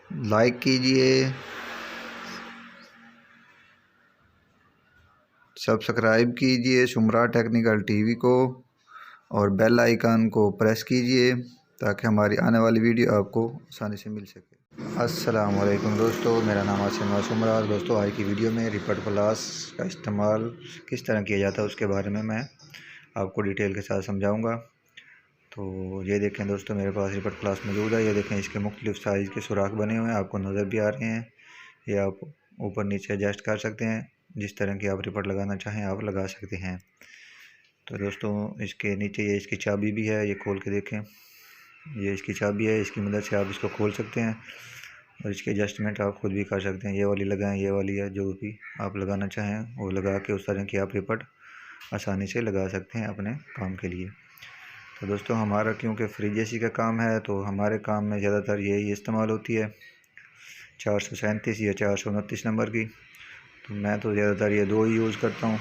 Like कीजिए, subscribe कीजिए शुमरा technical TV को और बेल आइकन को प्रेस कीजिए ताकि हमारी आने वाली वीडियो आपको आसानी से मिल सके। अस्सलाम वालेकुम दोस्तों, मेरा नाम आसिम शुमरा। दोस्तों, आज की वीडियो में रिपट प्लस का इस्तेमाल किस तरह किया जाता है उसके बारे में मैं आपको डिटेल के साथ समझाऊंगा। तो ये देखें दोस्तों, मेरे पास रिपट प्लस मौजूद है। ये देखें, इसके मुख्तलिफ़ साइज़ के सुराख बने हुए हैं, आपको नज़र भी आ रहे हैं। ये आप ऊपर नीचे एडजस्ट कर सकते हैं, जिस तरह की आप रिपट लगाना चाहें आप लगा सकते हैं। तो दोस्तों, इसके नीचे ये इसकी चाबी भी है, ये खोल के देखें। ये इसकी चाबी है, इसकी मदद से आप इसको खोल सकते हैं और इसके एडजस्टमेंट आप खुद भी कर सकते हैं। ये वाली लगाएं, ये वाली है, जो भी आप लगाना चाहें वो लगा के उस तरह की आप रिपट आसानी से लगा सकते हैं अपने काम के लिए। तो दोस्तों, हमारा क्योंकि फ्रिज एसी का काम है तो हमारे काम में ज़्यादातर यही इस्तेमाल होती है, 437 या 429 नंबर की। तो मैं तो ज़्यादातर ये दो ही यूज़ करता हूँ।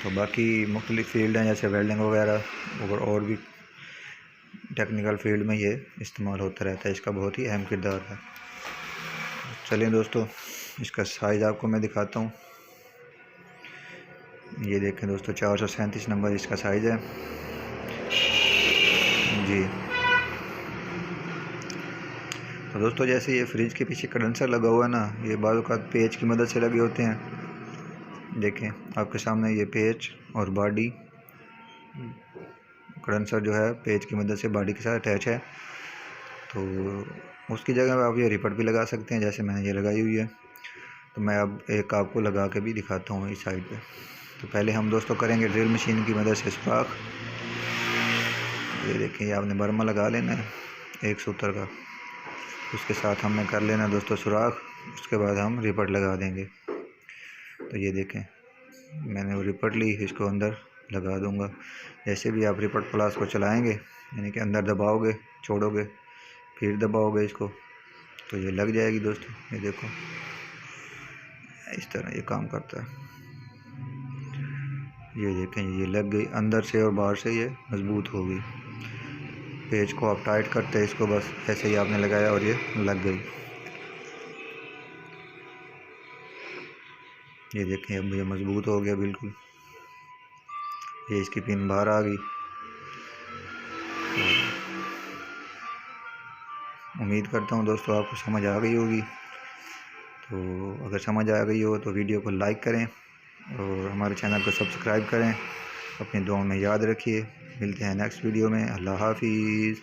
तो बाकी मुख्तलिफ़ फील्ड हैं जैसे वेल्डिंग वगैरह और भी टेक्निकल फील्ड में ये इस्तेमाल होता रहता है, इसका बहुत ही अहम किरदार है। चलिए दोस्तों, इसका साइज़ आपको मैं दिखाता हूँ। ये देखें दोस्तों, 437 नंबर इसका साइज़ है जी। तो दोस्तों, जैसे ये फ्रिज के पीछे कंडेंसर लगा हुआ है ना, ये बाज़ औक़ात पेच की मदद से लगे होते हैं। देखें आपके सामने ये पेच और बॉडी, कंडेंसर जो है पेच की मदद से बॉडी के साथ अटैच है। तो उसकी जगह पर आप ये रिपट भी लगा सकते हैं, जैसे मैंने ये लगाई हुई है। तो मैं अब एक आपको लगा के भी दिखाता हूँ इस साइड पे। तो पहले हम दोस्तों करेंगे ड्रिल मशीन की मदद से सुराख। ये देखें, ये आपने बर्मा लगा लेना है एक सूत्र का, उसके साथ हमने कर लेना दोस्तों सुराख। उसके बाद हम रिपट लगा देंगे। तो ये देखें, मैंने वो रिपट ली, इसको अंदर लगा दूंगा। जैसे भी आप रिपट प्लास को चलाएंगे, यानी कि अंदर दबाओगे, छोड़ोगे, फिर दबाओगे इसको, तो ये लग जाएगी दोस्तों। ये देखो, इस तरह ये काम करता है। ये देखें, ये लग गई अंदर से और बाहर से, ये मज़बूत हो गई। पेज को आप टाइट करते हैं इसको, बस ऐसे ही आपने लगाया और ये लग गई। ये देखें, अब ये मज़बूत हो गया बिल्कुल। ये इसकी पिन बाहर आ गई। उम्मीद करता हूँ दोस्तों आपको समझ आ गई होगी। तो अगर समझ आ गई हो तो वीडियो को लाइक करें और हमारे चैनल को सब्सक्राइब करें। अपनी दुआओं में याद रखिए। मिलते हैं नेक्स्ट वीडियो में। अल्लाह हाफिज़।